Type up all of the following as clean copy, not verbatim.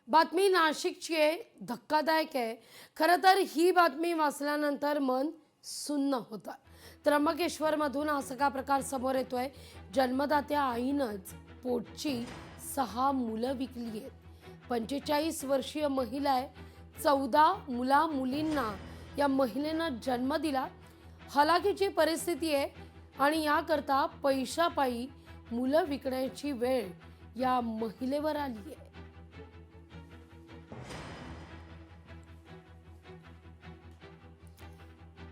बातमी नाशिकची आहे, धक्कादायक आहे. खरं तर ही बातमी वाचल्यानंतर मन सुन्न होतं. त्र्यंबकेश्वरमधून हा सगळा प्रकार समोर येतोय. जन्मदात्या आईनंच पोटची 6 मुलं विकली आहेत. 45 वर्षीय महिला आहे. 14 मुलींना या महिलेनं जन्म दिला. हलाखीची परिस्थिती आहे आणि याकरता पैशापायी मुलं विकण्याची वेळ या महिलेवर आली आहे.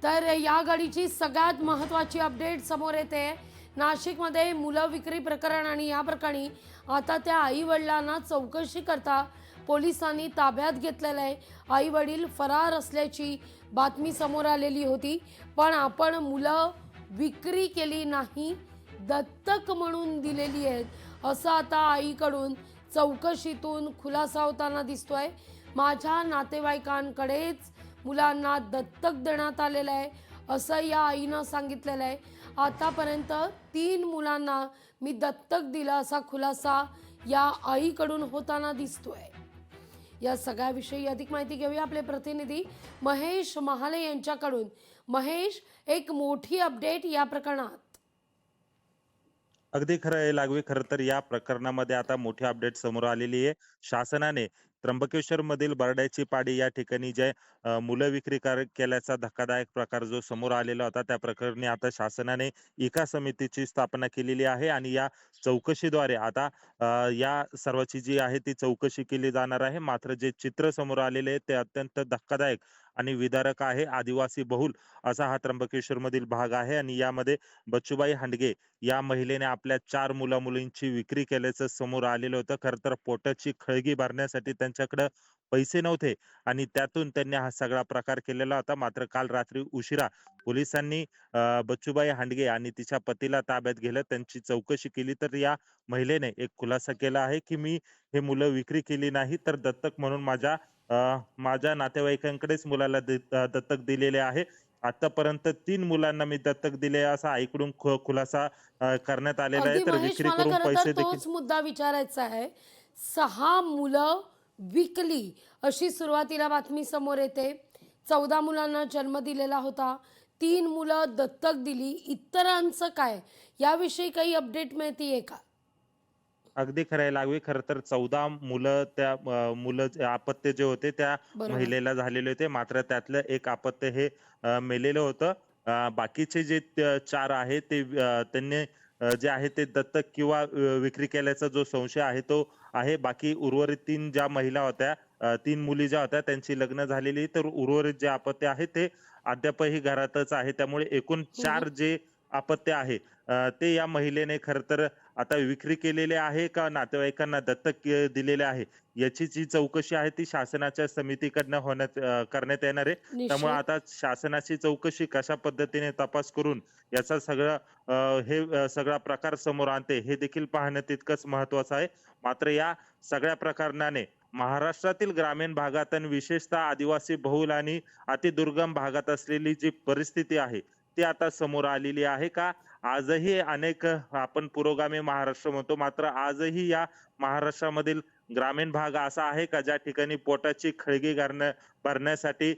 तर या गाडीची सगळ्यात महत्त्वाची अपडेट समोर येते. नाशिकमध्ये मुलं विक्री प्रकरण आणि या प्रकरणी आता त्या आई वडिलांना चौकशी करता पोलिसांनी ताब्यात घेतलेलं आहे. आई वडील फरार असल्याची बातमी समोर आलेली होती, पण आपण मुलं विक्री केली नाही, दत्तक म्हणून दिलेली आहेत असं आता आईकडून चौकशीतून खुलासा होताना दिसतोय. माझ्या नातेवाईकांकडेच मुलांना दत्तक देण्यात आलेलं आहे असं या आईनं सांगितलेलं आहे. आतापर्यंत 3 मुलांना मी दत्तक दिलं असा खुलासा या आईकडून होताना दिसतोय. या सगळ्याविषयी अधिक माहिती घेऊया आपले प्रतिनिधी महेश महाले यांच्याकडून. महेश, एक मोठी अपडेट या प्रकरणात. अगदी खरं आहे लागवी. खरं तर या प्रकरणामध्ये आता मोठी अपडेट समोर आलेली आहे. शासनाने त्र्यंबकेश्वर मधील बर्ड्याची पाडी या ठिकाणी जे मुलं विक्री केल्याचा धक्कादायक प्रकार जो समोर आलेला होता, त्या प्रकरणी आता शासनाने एका समितीची स्थापना केलेली आहे आणि या चौकशीद्वारे आता या सर्वाची जी आहे ती चौकशी केली जाणार आहे. मात्र जे चित्र समोर आलेले आहे ते अत्यंत धक्कादायक आणि विदारक आहे. आदिवासी बहुल असा हा त्र्यंबकेश्वर मधील भाग आहे आणि यामध्ये बच्चूबाई हांडगे या महिलेने आपल्या 4 मुला-मुलींची विक्री केल्याचं समोर आलेलं होतं. खरं तर पोटाची खळगी भरण्यासाठी त्यांच्याकडे पैसे नव्हते आणि त्यातून त्यांनी हा सगळा प्रकार केलेला होता. मात्र काल रात्री उशिरा पोलिसांनी बच्चूबाई हांडगे आणि तिच्या पतीला ताब्यात घेतलं. त्यांची चौकशी केली तर या महिलेने एक खुलासा केला आहे की मी हे मुलं विक्री केली नाही, तर दत्तक म्हणून माझ्या नातेवाईकांकडेच मुलाला दत्तक दिलेले आहे. आतापर्यंत 3 मुलांना मी दत्तक दिले असा आईकडून खुलासा करण्यात आलेला आहे. अगदी तर महेश, विक्री मला करून खरं तर पैसे देखील तोच मुद्दा विचारायचा आहे. 6 मुलं विकली अशी सुरुवातीला बातमी समोर येते. 14 मुलांना जन्म दिलेला होता. 3 मुलं दत्तक दिली. इतरांचं काय? याविषयी काही अपडेट मिळतीये का? अगदी खरं आहे लागवी. खरं तर 14 मुलं मुलं अपत्य जे होते त्या बरोबर. महिलेला झालेले होते. मात्र त्यातलं एक अपत्य हे मेलेलं होतं. बाकीचे जे 4 आहे ते त्यांनी जे आहे ते दत्तक किंवा विक्री केल्याचा जो संशय आहे तो आहे. बाकी उर्वरित 3 ज्या महिला होत्या, 3 मुली ज्या होत्या त्यांची लग्न झालेली, तर उर्वरित जे अपत्य आहे ते अद्यापही घरातच आहे. त्यामुळे एकूण हं, 4 हं. जे अपत्य आहे ते या महिलेने खरं तर आता विक्री केलेले आहे का नातेवाईकांना दत्तक दिलेले आहे, याची जी चौकशी आहे ती शासनाच्या समितीकडनं करण्यात येणार आहे. त्यामुळे निश्चित. आता शासनाची चौकशी कशा पद्धतीने तपास करून याचा सगळा प्रकार समोर आणते हे देखील पाहणं तितकंच महत्वाचं आहे. मात्र या सगळ्या प्रकरणाने महाराष्ट्रातील ग्रामीण भागात आणि विशेषतः आदिवासी बहुल आणि अतिदुर्गम भागात असलेली जी परिस्थिती आहे ती आता समोर आलेली आहे. का आजही अनेक आपण पुरोगामी महाराष्ट्र म्हणतो, मात्र आजही या महाराष्ट्रामधील ग्रामीण भाग असा आहे का ज्या ठिकाणी पोटाची खळगी भरण्यासाठी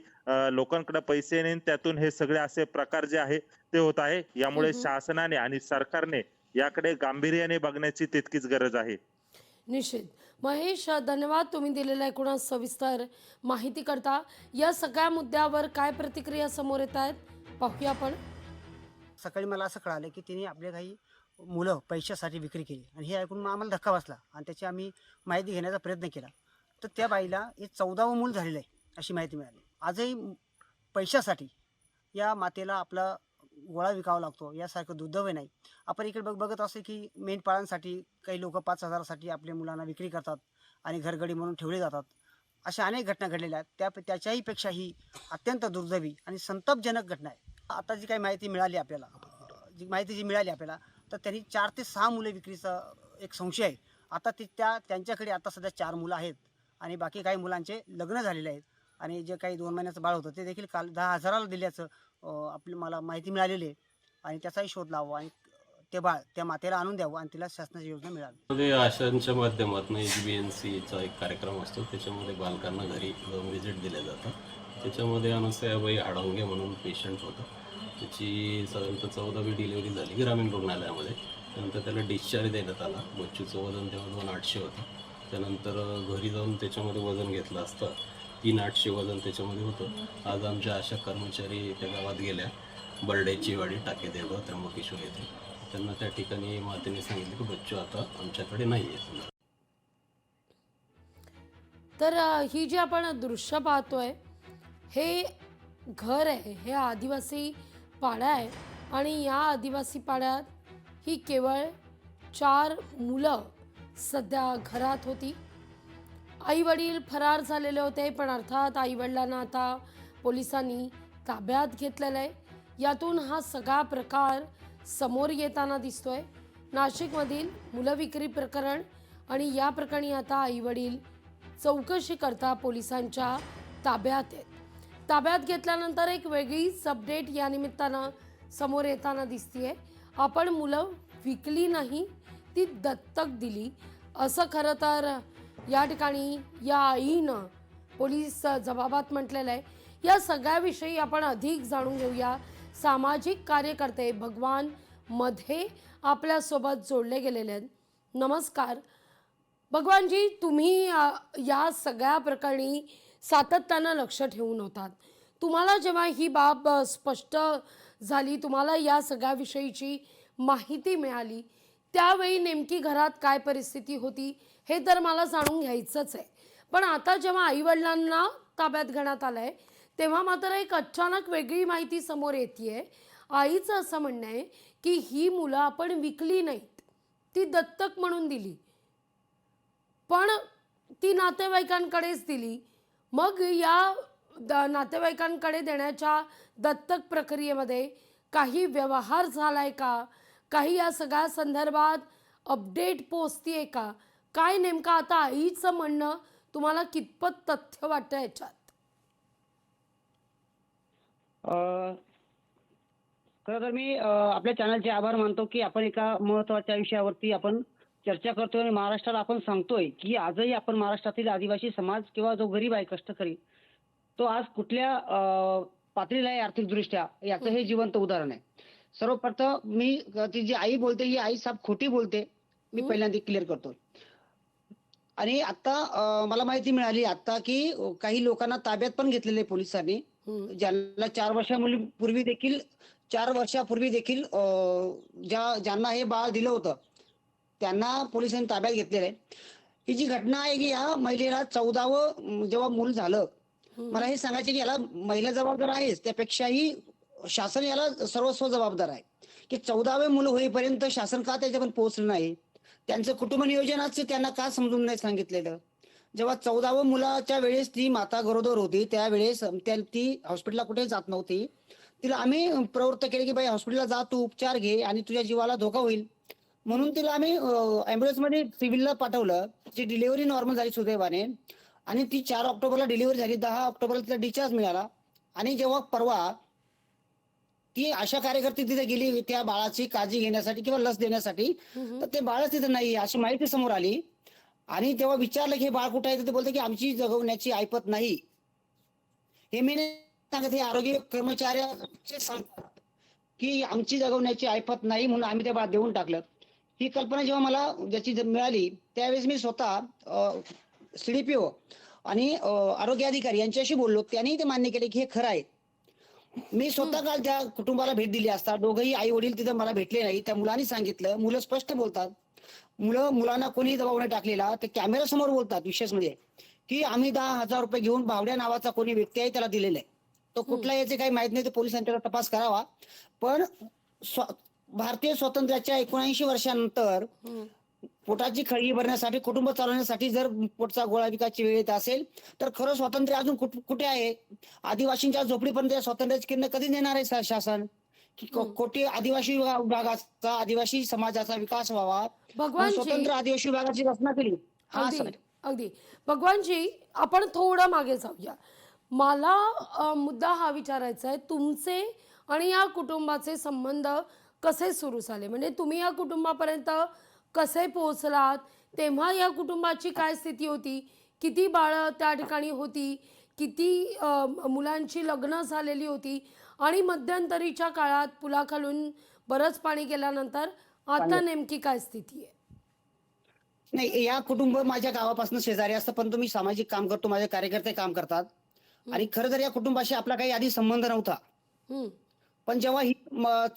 लोकांकडे पैसे नाही, त्यातून हे सगळे असे प्रकार जे आहे ते होत आहे. हं, यामुळे हं. शासनाने आणि सरकारने याकडे गांभीर्याने बघण्याची तितकीच गरज आहे. निश्चित. महेश, धन्यवाद तुम्ही दिलेल्या एकूणच सविस्तर माहिती करता. या सगळ्या मुद्द्यावर काय प्रतिक्रिया समोर येत आहेत पाहूया आपण. सकाळी मला असं कळालं की तिने आपले काही मुलं पैशासाठी विक्री केली आणि हे ऐकून मग आम्हाला धक्का बसला आणि त्याची आम्ही माहिती घेण्याचा प्रयत्न केला. तर त्या बाईला हे 14वं मूल झालेलं आहे अशी माहिती मिळाली. आजही पैशासाठी या मातेला आपला गोळा विकावा लागतो यासारखं दुर्दैव नाही. आपण इकडे बघत असतो की मेंढपाळांसाठी काही लोक 5,000साठी आपल्या मुलांना विक्री करतात आणि घरगडी म्हणून ठेवले जातात. अशा अनेक घटना घडलेल्या आहेत. त्याच्याही पेक्षा ही अत्यंत दुर्दैवी आणि संतापजनक घटना आहे. आता जी काही माहिती मिळाली आपल्याला तर त्यांनी 4 ते 6 मुले विक्रीचा एक संशय आहे. आता त्यांच्याकडे आता सध्या 4 मुलं आहेत आणि बाकी काही मुलांचे लग्न झालेले आहेत आणि जे काही 2 महिन्याचं बाळ होतं ते देखील काल 10,000ला दिल्याचं मला माहिती मिळालेली आहे आणि त्याचाही शोध लावा आणि ते बाळ त्या मातेला आणून द्यावं आणि तिला शासनाची योजना मिळावी. मध्ये आशांच्या माध्यमातून HBNCचा एक कार्यक्रम असतो, त्याच्यामध्ये बालकांना घरी जाऊन व्हिजिट दिल्या जातं. त्याच्यामध्ये अनुसयाबाई आडोंगे म्हणून पेशंट होतं. त्याची साधारणतः 14वी डिलिव्हरी झाली ग्रामीण रुग्णालयामध्ये. त्यानंतर त्याला डिस्चार्ज देण्यात आला. बच्चूचं वजन तेव्हा 2,800 होतं. त्यानंतर घरी जाऊन त्याच्यामध्ये वजन घेतलं असतं 3,800 वजन त्याच्यामध्ये होतं. आज आमच्या आशा कर्मचारी त्या गावात गेल्या, बर्ड्याची वाडी टाकेदेव त्र्यंबकेश्वर येथे. त्यांना त्या ठिकाणी मातेने सांगितलं की बच्चू आता आमच्याकडे नाही आहे. तर ही जी आपण दृश्य पाहतोय हे घर आहे, हे आदिवासी पाडा आहे आणि या आदिवासी पाड्यात ही केवळ 4 मुलं सध्या घरात होती. आई वडील फरार झालेले होते, पण अर्थात आई वडिलांना आता पोलिसांनी ताब्यात घेतलेलं आहे. यातून हा सगळा प्रकार समोर येताना दिसतोय. नाशिकमधील मुलं विक्री प्रकरण आणि या प्रकरणी आता आई वडील चौकशी करता पोलिसांच्या ताब्यात आहेत. ताब्यात घेतल्यानंतर एक वेगळीच अपडेट या निमित्तानं समोर येताना दिसतीये. आपण मुलं विकली नाही, ती दत्तक दिली असं खरं तर या ठिकाणी या आईनं पोलीस जबाबात म्हटलेलं आहे. या सगळ्याविषयी आपण अधिक जाणून घेऊया. सामाजिक कार्यकर्ते भगवान मध्ये आपल्यासोबत जोडले गेलेले आहेत. नमस्कार भगवानजी, तुम्ही या सगळ्या प्रकरणी सातत्यानं लक्ष ठेवून होतात. तुम्हाला जेव्हा ही बाब स्पष्ट झाली, तुम्हाला या सगळ्याविषयीची माहिती मिळाली, त्यावेळी नेमकी घरात काय परिस्थिती होती हे तर मला जाणून घ्यायचंच आहे. पण आता जेव्हा आईवडिलांना ताब्यात घेण्यात आलं आहे तेव्हा मात्र एक अचानक वेगळी माहिती समोर येते. आईचं असं म्हणणं आहे की ही मुलं आपण विकली नाहीत, ती दत्तक म्हणून दिली, पण ती नातेवाईकांकडेच दिली. मग या नातेवाईकांकडे देण्याच्या दत्तक प्रक्रियेमध्ये काही व्यवहार झालाय का? काही या सगळ्या संदर्भात अपडेट पोचतीये का? काय नेमकं आता आईचं म्हणणं तुम्हाला कितपत तथ्य वाटतं याच्यात? खरं तर मी आपल्या चॅनलचे आभार मानतो की आपण एका महत्त्वाच्या विषयावरती आपण चर्चा करतोय आणि महाराष्ट्राला आपण सांगतोय की आजही आपण महाराष्ट्रातील आदिवासी समाज किंवा जो गरीब आहे, कष्टकरी, तो आज कुठल्या पातळीला आहे आर्थिकदृष्ट्या याचं हे जिवंत उदाहरण आहे. सर्वप्रथम मी ती जी आई बोलते ही आई साहेब खोटी बोलते, मी पहिल्यांदा क्लिअर करतो. आणि आता मला माहिती मिळाली आता की काही लोकांना ताब्यात पण घेतलेले पोलिसांनी, ज्यांना 4 वर्षापूर्वी देखील ज्यांना हे बाळ दिलं होतं त्यांना पोलिसांनी ताब्यात घेतलेलं आहे. ही जी घटना आहे की या महिलेला 14वं जेव्हा मूल झालं, मला हे सांगायचं की याला महिला जबाबदार आहेच, त्यापेक्षाही शासन याला सर्वस्व जबाबदार आहे की 14वे मुलं होईपर्यंत शासन का त्याच्यापर्यंत पोहोचलं नाही, त्यांचं कुटुंब नियोजनाचं त्यांना का समजून नाही सांगितलेलं. जेव्हा 14वं मुलाच्या वेळेस ती माता गरोदर होती त्यावेळेस ती हॉस्पिटलला कुठे जात नव्हती. तिला आम्ही प्रवृत्त केले की बाई हॉस्पिटलला जा, तू उपचार घे आणि तुझ्या जीवाला धोका होईल म्हणून तिला आम्ही ॲम्ब्युलन्समध्ये सिव्हिलला पाठवलं. तिची डिलिव्हरी नॉर्मल झाली सुदैवाने आणि ती 4 ऑक्टोबरला डिलिव्हरी झाली. 10 ऑक्टोबरला तिला डिस्चार्ज मिळाला. आणि जेव्हा परवा ती आशा कार्यकर्ती तिथे गेली त्या बाळाची काळजी घेण्यासाठी किंवा लस देण्यासाठी, तर ते बाळच तिथे नाही अशी माहिती समोर आली. आणि तेव्हा विचारलं की हे बाळ कुठे आहे, तर ते बोलते की आमची जगवण्याची ऐपत नाही. हे मी नाही सांगत, हे आरोग्य कर्मचाऱ्याचे सांगतात की आमची जगवण्याची ऐपत नाही म्हणून आम्ही ते बाळ देऊन टाकलं. ही कल्पना जेव्हा मला ज्याची मिळाली त्यावेळेस मी स्वतः CDPO आणि आरोग्य अधिकारी यांच्याशी बोललो. त्यांनी ते मान्य केले की हे खरं आहे. मी स्वतः काल त्या कुटुंबाला भेट दिली असता दोघंही आई वडील तिथे मला भेटले नाही. त्या मुलांनी सांगितलं, मुलं स्पष्ट बोलतात, मुलांना कोणी दबाव नाही टाकलेला, ते कॅमेरा समोर बोलतात विशेष म्हणजे की आम्ही 10,000 रुपये घेऊन बावड्या नावाचा कोणी व्यक्ती आहे त्याला दिलेला आहे. तो कुठला याचे काही माहित नाही, तर पोलिसांच्या तपास करावा. पण भारतीय स्वातंत्र्याच्या 79 वर्षानंतर पोटाची खळगी भरण्यासाठी, कुटुंब चालवण्यासाठी जर पोटचा गोळा विकायची वेळ येत असेल तर खरं स्वातंत्र्य अजून कुठे आहे? आदिवासींच्या झोपडीपर्यंत स्वातंत्र्याची किरण कधी देणार आहे शासन? की कोटी आदिवासी विभागाचा, आदिवासी समाजाचा विकास व्हावा, स्वतंत्र आदिवासी विभागाची रचना केली. अगदी भगवानजी, आपण थोडं मागे जाऊया. मला मुद्दा हा विचारायचा आहे, तुमचे आणि या कुटुंबाचे संबंध कसे सुरू झाले? म्हणजे तुम्ही या कुटुंबापर्यंत कसे पोहोचलात? तेव्हा या कुटुंबाची काय स्थिती होती? किती बाळं त्या ठिकाणी होती? किती मुलांची लग्न झालेली होती? आणि मध्यंतरीच्या काळात पुलाखालून बरंच पाणी गेल्यानंतर आता नेमकी काय स्थिती आहे? नाही, या कुटुंब माझ्या गावापासून शेजारी असतं, पण मी सामाजिक काम करतो, माझे कार्यकर्ते काम करतात. आणि खरं तर या कुटुंबाशी आपला काही आधी संबंध नव्हता. हं, पण जेव्हा ही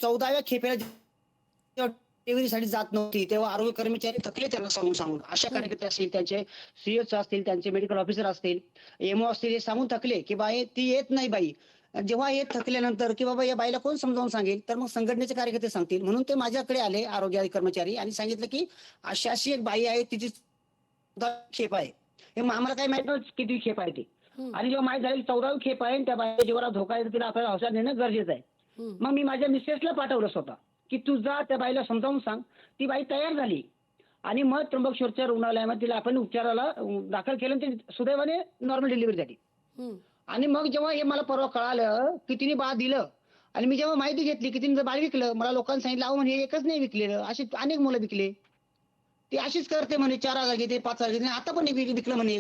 14व्या खेपेला जेव्हा डिलिव्हरीसाठी जात नव्हती, तेव्हा आरोग्य कर्मचारी थकले त्यांना सांगून सांगून. आशा कार्यकर्ते असतील, त्यांचे सीएच असतील, त्यांचे मेडिकल ऑफिसर असतील, एमओ असतील, हे सांगून थकले की बाई ती येत नाही बाई. जेव्हा हे थकल्यानंतर की बाबा या बाईला कोण समजावून सांगेल, तर मग संघटनेचे कार्यकर्ते सांगतील. म्हणून ते माझ्याकडे आले आरोग्य कर्मचारी आणि सांगितलं की अशी अशी एक बाई आहे, तिची 14 खेप आहे. हे आम्हाला काही माहित नव्हतं किती खेप आहे ती. हं, आणि जेव्हा माहित झाली 14वी खेप आहे आणि त्या बाईच्या जीवाला धोका आहे, तर तिला आपल्याला औषध देणं गरजेचं आहे. हं, मग मी माझ्या मिसेसला पाठवलं स्वतः की तू जा त्या बाईला समजावून सांग. ती बाई तयार झाली आणि मग त्र्यंबकेश्वरच्या रुग्णालयामध्ये तिला आपण उपचाराला दाखल केलं आणि ती सुदैवाने नॉर्मल डिलिव्हरी झाली. हं, आणि मग जेव्हा हे मला परवा कळालं की तिने बाळ दिलं आणि मी जेव्हा माहिती घेतली की तिने बाळ विकलं, मला लोकांनी सांगितलं अहो म्हणे एकच नाही विकलेलं, असे अनेक मुलं विकले. ती अशीच करते म्हणे, 4,000 घेते, 5,000 घेते. आता पण विकलं म्हणे,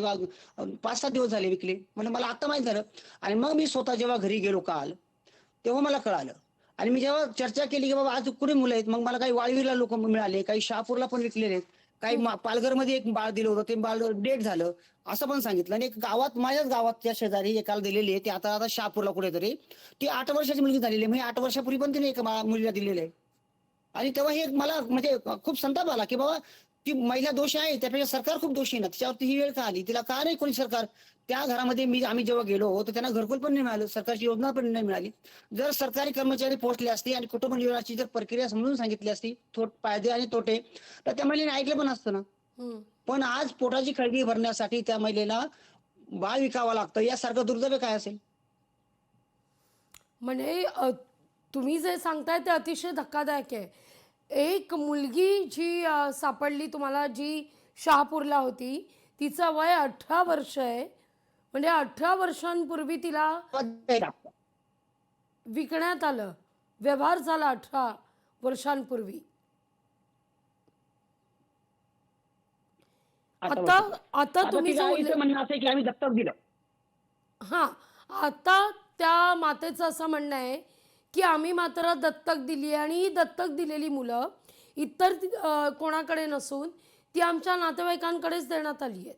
5-7 दिवस झाले विकले म्हणजे. मला आता माहित झालं. आणि मग मी स्वतः जेव्हा घरी गेलो काल, तेव्हा मला कळालं. आणि मी जेव्हा चर्चा केली की बाबा आज कुठे मुलं आहेत, मग मला काही वाळवीला लोक मिळाले, काही शहापूरला पण विकलेले आहेत, काही पालघरमध्ये एक बाळ दिलं होतं, ते बाळ डेट झालं असं पण सांगितलं. आणि एक गावात, माझ्याच गावातच्या शेजारी एकाला दिलेली आहे, ती आता शहापूरला कुठेतरी, ती 8 वर्षाची मुलगी झालेली आहे. म्हणजे 8 वर्षापूर्वी पण तिने एक मुलीला दिलेलं आहे. आणि तेव्हा हे मला म्हणजे खूप संताप आला की बाबा ती महिला दोष आहे, त्यापेक्षा सरकार खूप दोषी ना. तिच्यावरती ही वेळ का आली, तिला का नाही कोणी सरकार. त्या घरामध्ये आम्ही जेव्हा गेलो तर त्यांना घरकुल पण नाही मिळालं, सरकारची योजना पण नाही मिळाली. जर सरकारी कर्मचारी पोहोचले असते आणि कुटुंब नियोजनाची जर प्रक्रिया समजून सांगितली असती, फायदे आणि तोटे, तर त्या महिलेने ऐकलं पण असतं ना. हं. पण आज पोटाची खळगी भरण्यासाठी त्या महिलेला बाळ विकावं लागतं, यासारखं दुर्दैव काय असेल. म्हणजे तुम्ही जे सांगताय ते अतिशय धक्कादायक आहे. एक मुलगी जी सापडली तुम्हाला, जी शहापूरला होती, तिचं वय 18 वर्ष आहे. म्हणजे 18 वर्षांपूर्वी तिला विकण्यात आलं. व्यवहार झाला 18 वर्षांपूर्वी. आता आता तुम्ही जो तिचं म्हणणं असं आहे की आम्ही दत्तक दिलं. हां, आता त्या मातेचं असं म्हणणं आहे की आम्ही मात्र दत्तक दिली आणि ही दत्तक दिलेली मुलं इतर कोणाकडे नसून ती आमच्या नातेवाईकांकडेच देण्यात आली आहेत.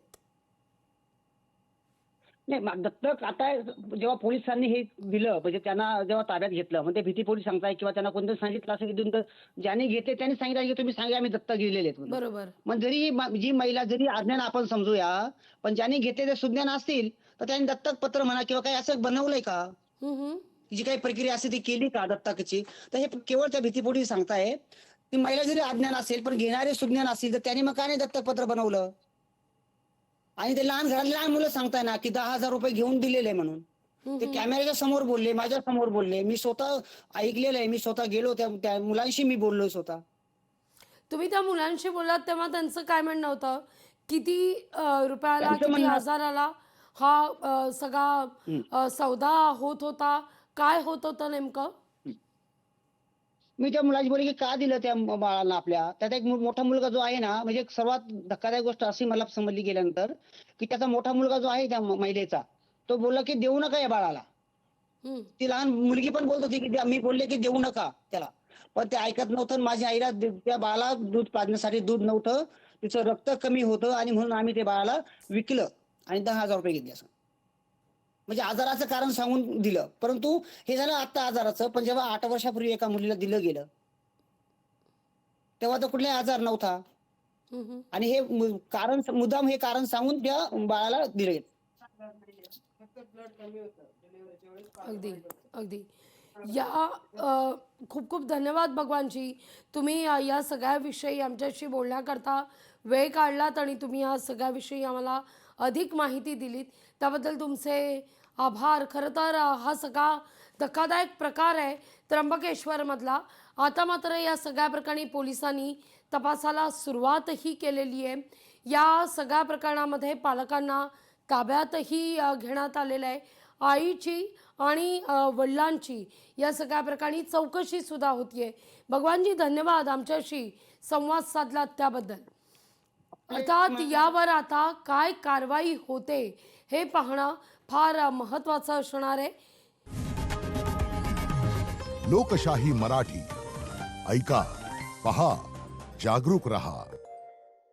नाही, दत्तक आता जेव्हा पोलिसांनी हे दिलं, म्हणजे त्यांना जेव्हा ताब्यात घेतलं, म्हणजे भीती पोलीस सांगताय किंवा त्यांना कोणतं सांगितलं असं की ज्याने घेतले त्यांनी सांगितलं की तुम्ही सांगा आम्ही दत्तक दिलेले आहेत म्हणून. बरोबर. मग जरी जी महिला जरी अज्ञान आपण समजूया, पण ज्यांनी घेतले ते सुज्ञान असतील, तर त्यांनी दत्तक पत्र म्हणा किंवा काही असं बनवलंय का, हं, हं. जी काही प्रक्रिया असते ती केली का दत्तकाची, तर हे केवळ त्या भीतीपोटी सांगताय. ती महिला जरी अज्ञान असेल पण घेणारे सुज्ञान असतील, तर त्यांनी मग का नाही दत्तक पत्र बनवलं. आणि ते घरातले लहान मुलं सांगताय ना की 10,000 रुपये घेऊन दिलेले म्हणून. ते कॅमेऱ्याच्या समोर बोलले, माझ्या समोर बोलले, मी स्वतः ऐकलेलं आहे, मी स्वतः गेलो त्या मुलांशी मी बोललो स्वतः. तुम्ही त्या मुलांशी बोललात तेव्हा त्यांचं काय म्हणणं होतं? किती रुपयाला, त्यांचं किती म्हणणं- हजाराला हा सगळा सौदा होत होता? काय होत होतं नेमकं? मी त्या मुलाची बोलले की का दिलं त्या बाळाला आपल्या. त्यात एक मोठा मुलगा जो आहे ना, म्हणजे सर्वात धक्कादायक गोष्ट अशी मला समजली गेल्यानंतर की त्याचा मोठा मुलगा जो आहे त्या महिलेचा, तो बोलला की देऊ नका या बाळाला. हं, ती लहान मुलगी पण बोलत होती की मी बोलले की देऊ नका त्याला, पण ते ऐकत नव्हतं. आणि माझ्या आईला त्या बाळाला दूध पाजण्यासाठी दूध नव्हतं, तिचं रक्त कमी होतं आणि म्हणून आम्ही ते बाळाला विकलं आणि 10,000 रुपये घेतले. असं म्हणजे आजाराचं कारण सांगून दिलं. परंतु हे झालं आता आजाराचं, पण जेव्हा 8 वर्षापूर्वी एका मुलीला दिलं गेलं तेव्हा तर कुठलाही आजार नव्हता. हं, हं. आणि हे कारण मुद्दाम हे कारण सांगून त्या बाळाला दिलं गेलं. अगदी अगदी. या खूप खूप धन्यवाद भगवानजी. तुम्ही या सगळ्याविषयी आमच्याशी बोलण्याकरता वेळ काढलात आणि तुम्ही या सगळ्याविषयी आम्हाला अधिक माहिती दिलीत, त्याबद्दल तुमचे आभार. खरं तर हा सगळा धक्कादायक प्रकार आहे त्र्यंबकेश्वरमधला. आता मात्र या सगळ्या प्रकरणी पोलिसांनी तपासाला सुरुवातही केलेली आहे. या सगळ्या प्रकरणामध्ये पालकांना ताब्यातही घेण्यात आलेलं आहे आईची आणि वडिलांची या सगळ्या प्रकरणी चौकशी सुद्धा होतीये. भगवानजी, धन्यवाद आमच्याशी संवाद साधलात त्याबद्दल. अर्थात यावर आता काय कारवाई होते हे पाहणं फार महत्त्वाचं असणार आहे. लोकशाही मराठी ऐका, पहा, जागरूक रहा.